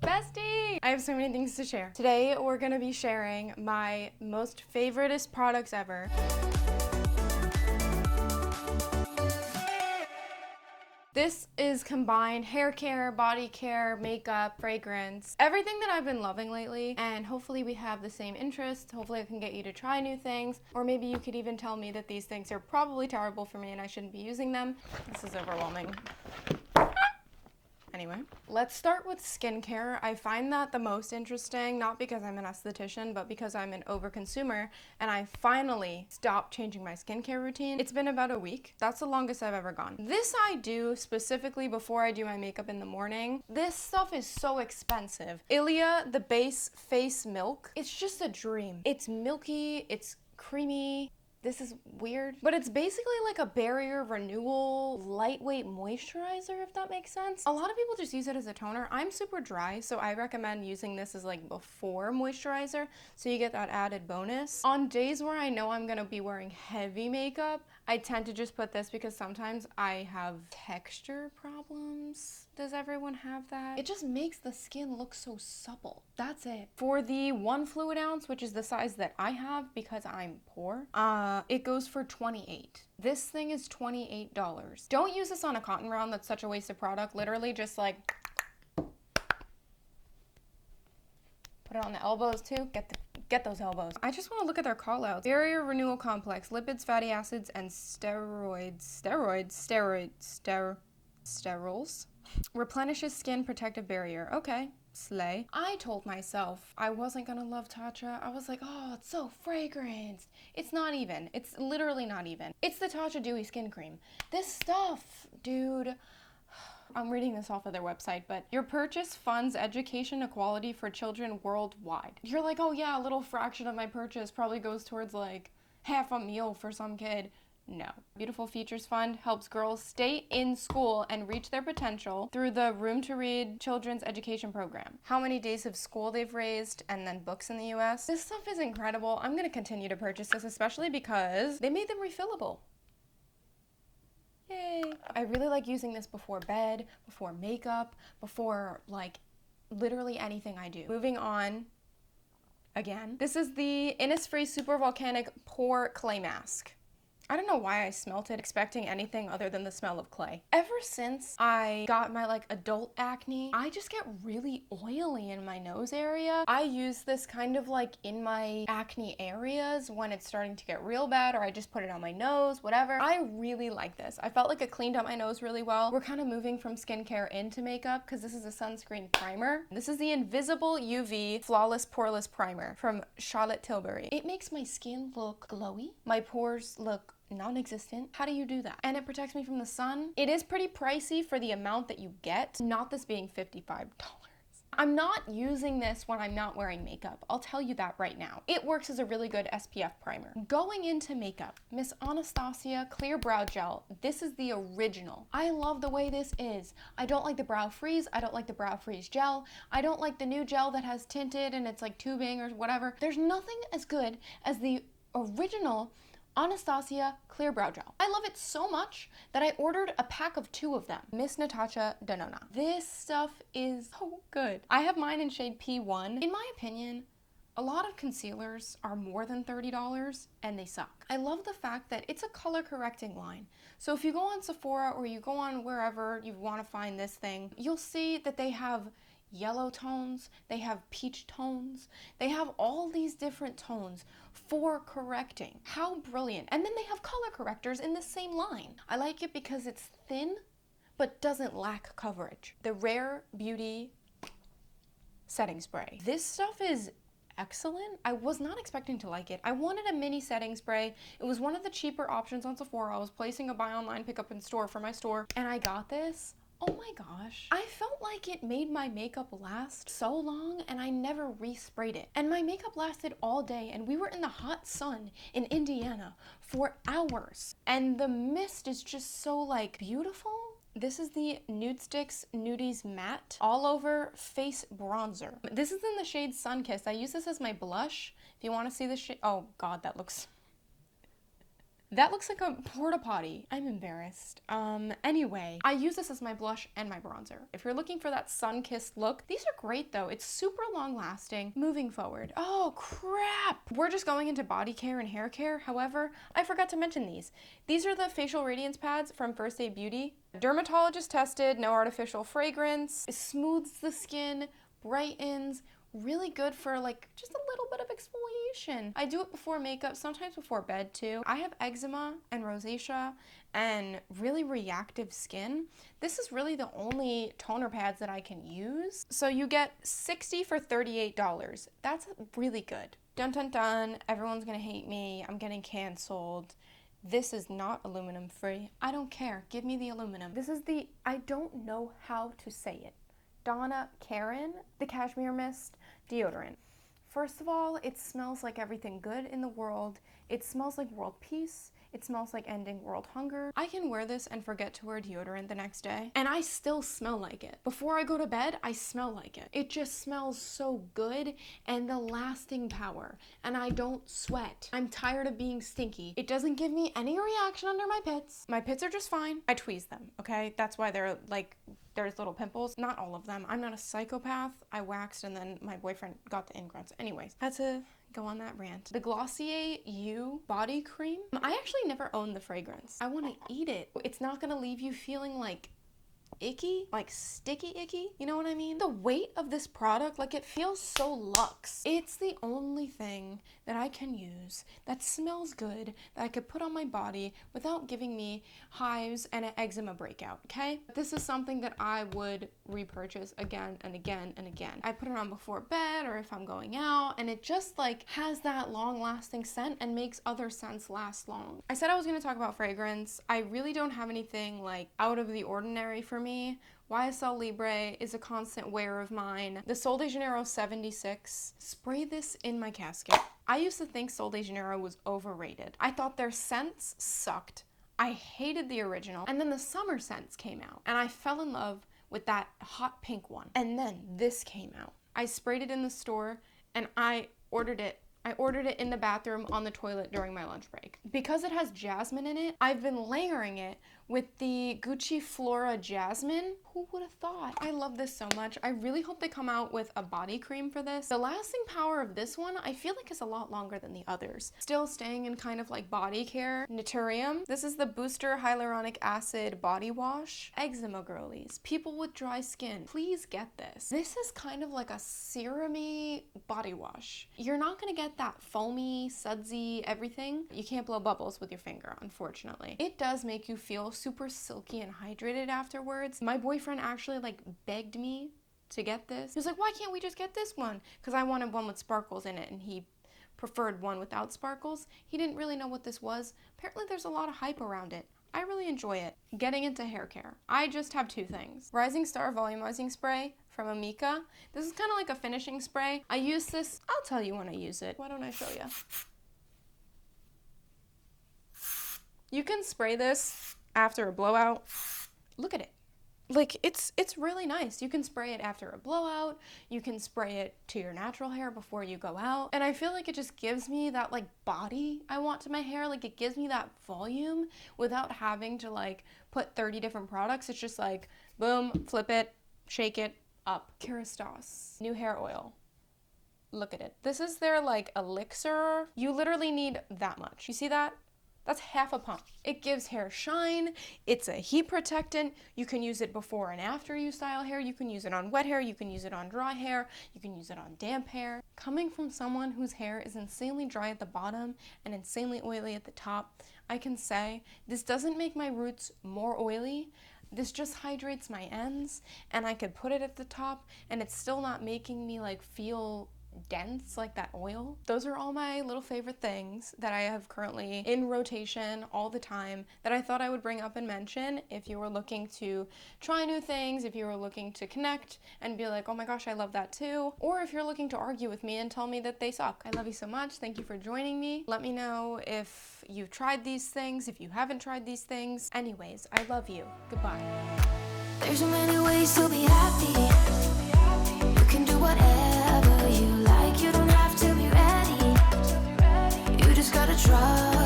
Bestie! I have so many things to share. Today we're gonna be sharing my most favoriteest products ever. This is combined hair care, body care, makeup, fragrance, everything that I've been loving lately, and hopefully we have the same interests. Hopefully I can get you to try new things, or maybe you could even tell me that these things are probably terrible for me and I shouldn't be using them. This is overwhelming. Anyway, let's start with skincare. I find that the most interesting, not because I'm an esthetician, but because I'm an overconsumer, and I finally stopped changing my skincare routine. It's been about a week. That's the longest I've ever gone. This I do specifically before I do my makeup in the morning. This stuff is so expensive. Ilia, the base face milk, it's just a dream. It's milky, it's creamy. This is weird, but it's basically like a barrier renewal, lightweight moisturizer, if that makes sense. A lot of people just use it as a toner. I'm super dry, so I recommend using this as like before moisturizer, so you get that added bonus. On days where I know I'm gonna be wearing heavy makeup, I tend to just put this because sometimes I have texture problems. Does everyone have that? It just makes the skin look so supple. That's it. For the 1 fluid ounce, which is the size that I have because I'm poor, it goes for $28. This thing is $28. Don't use this on a cotton round. That's such a waste of product. Literally just like put it on the elbows too. Get those elbows. I just want to look at their call outs. Barrier renewal complex, lipids, fatty acids, and sterols. Replenishes skin protective barrier. Okay, slay. I told myself I wasn't gonna love Tatcha. I was like, oh, it's so fragrant. It's not even. It's literally not even. It's the Tatcha Dewy Skin Cream. This stuff, dude. I'm reading this off of their website, but your purchase funds education equality for children worldwide. You're like, oh yeah, a little fraction of my purchase probably goes towards like half a meal for some kid. No. Beautiful Features Fund helps girls stay in school and reach their potential through the Room to Read Children's Education Program. How many days of school they've raised, and then books in the US. This stuff is incredible. I'm gonna continue to purchase this, especially because they made them refillable. Yay. I really like using this before bed, before makeup, before like literally anything I do. Moving on, again, this is the Innisfree Super Volcanic Pore Clay Mask. I don't know why I smelt it expecting anything other than the smell of clay. Ever since I got my like adult acne, I just get really oily in my nose area. I use this kind of like in my acne areas when it's starting to get real bad, or I just put it on my nose, whatever. I really like this. I felt like it cleaned up my nose really well. We're kind of moving from skincare into makeup because this is a sunscreen primer. This is the Invisible UV Flawless Poreless Primer from Charlotte Tilbury. It makes my skin look glowy. My pores look non-existent. How do you do that? And it protects me from the sun. It is pretty pricey for the amount that you get, not this being $55. I'm not using this when I'm not wearing makeup. I'll tell you that right now. It works as a really good SPF primer. Going into makeup, Miss Anastasia Clear Brow Gel. This is the original. I love the way this is. I don't like the Brow Freeze. I don't like the Brow Freeze gel. I don't like the new gel that has tinted and it's like tubing or whatever. There's nothing as good as the original Anastasia Clear Brow Gel. I love it so much that I ordered a pack of 2 of them. Miss Natasha Denona. This stuff is so good. I have mine in shade P1. In my opinion, a lot of concealers are more than $30 and they suck. I love the fact that it's a color correcting line. So if you go on Sephora or you go on wherever you want to find this thing, you'll see that they have yellow tones, they have peach tones, they have all these different tones for correcting. How brilliant. And then they have color correctors in the same line. I like it because it's thin but doesn't lack coverage. The Rare Beauty setting spray. This stuff is excellent. I was not expecting to like it. I wanted a mini setting spray. It was one of the cheaper options on Sephora. I was placing a buy online pick up in store for my store and I got this. Oh my gosh. I felt like it made my makeup last so long and I never resprayed it. And my makeup lasted all day and we were in the hot sun in Indiana for hours. And the mist is just so like beautiful. This is the Nude Sticks Nudies Matte All Over Face Bronzer. This is in the shade Sunkissed. I use this as my blush. If you want to see the shade, oh God, that looks That looks like a porta potty. I'm embarrassed. Anyway, I use this as my blush and my bronzer. If you're looking for that sun-kissed look, these are great though. It's super long lasting. Moving forward. Oh crap! We're just going into body care and hair care. However, I forgot to mention these. These are the facial radiance pads from First Aid Beauty. Dermatologist tested, no artificial fragrance. It smooths the skin, brightens, really good for like just a little bit of exfoliation. I do it before makeup, sometimes before bed too. I have eczema and rosacea and really reactive skin. This is really the only toner pads that I can use. So you get 60 for $38. That's really good. Dun dun dun, everyone's gonna hate me. I'm getting canceled. This is not aluminum free. I don't care, give me the aluminum. This is the, I don't know how to say it. Donna Karan, the Cashmere Mist deodorant. First of all, it smells like everything good in the world. It smells like world peace. It smells like ending world hunger. I can wear this and forget to wear deodorant the next day, and I still smell like it. Before I go to bed, I smell like it. It just smells so good, and the lasting power, and I don't sweat. I'm tired of being stinky. It doesn't give me any reaction under my pits. My pits are just fine. I tweeze them, okay? That's why they're like, there's little pimples. Not all of them. I'm not a psychopath. I waxed and then my boyfriend got the ingrowns. Anyways, had to go on that rant. The Glossier You body cream. I actually never owned the fragrance. I want to eat it. It's not gonna leave you feeling like icky, like sticky icky, you know what I mean? The weight of this product, like it feels so luxe. It's the only thing that I can use that smells good, that I could put on my body without giving me hives and an eczema breakout, okay? This is something that I would repurchase again and again and again. I put it on before bed or if I'm going out, and it just like has that long lasting scent and makes other scents last long. I said I was gonna talk about fragrance. I really don't have anything like out of the ordinary for me. YSL Libre is a constant wear of mine. The Sol de Janeiro 76. Spray this in my casket. I used to think Sol de Janeiro was overrated. I thought their scents sucked. I hated the original. And then the summer scents came out, and I fell in love with that hot pink one. And then this came out. I sprayed it in the store, and I ordered it in the bathroom on the toilet during my lunch break. Because it has jasmine in it, I've been layering it with the Gucci Flora Jasmine. Who would have thought? I love this so much. I really hope they come out with a body cream for this. The lasting power of this one, I feel like is a lot longer than the others. Still staying in kind of like body care. Naturium. This is the Booster Hyaluronic Acid Body Wash. Eczema girlies. People with dry skin. Please get this. This is kind of like a serum-y body wash. You're not gonna get that foamy, sudsy, everything. You can't blow bubbles with your finger, unfortunately. It does make you feel super silky and hydrated afterwards. My boyfriend actually like begged me to get this. He was like, why can't we just get this one? Because I wanted one with sparkles in it and he preferred one without sparkles. He didn't really know what this was. Apparently there's a lot of hype around it. I really enjoy it. Getting into hair care. I just have two things. Rising Star Volumizing Spray from Amika. This is kind of like a finishing spray. I use this, I'll tell you when I use it. Why don't I show you? You can spray this after a blowout. Look at it. Like, it's really nice. You can spray it after a blowout. You can spray it to your natural hair before you go out. And I feel like it just gives me that like body I want to my hair. Like it gives me that volume without having to like put 30 different products. It's just like, boom, flip it, shake it up. Kerastase new hair oil. Look at it. This is their like elixir. You literally need that much. You see that? That's half a pump. It gives hair shine. It's a heat protectant. You can use it before and after you style hair. You can use it on wet hair. You can use it on dry hair. You can use it on damp hair. Coming from someone whose hair is insanely dry at the bottom and insanely oily at the top, I can say this doesn't make my roots more oily. This just hydrates my ends, and I could put it at the top and it's still not making me like feel dense like that oil. Those are all my little favorite things that I have currently in rotation all the time that I thought I would bring up and mention if you were looking to try new things, if you were looking to connect and be like, oh my gosh, I love that too, or if you're looking to argue with me and tell me that they suck. I love you so much. Thank you for joining me. Let me know if you've tried these things, if you haven't tried these things. Anyways, I love you. Goodbye. There's so many ways to be happy. You can do whatever you like. You don't have to be ready. You just gotta try.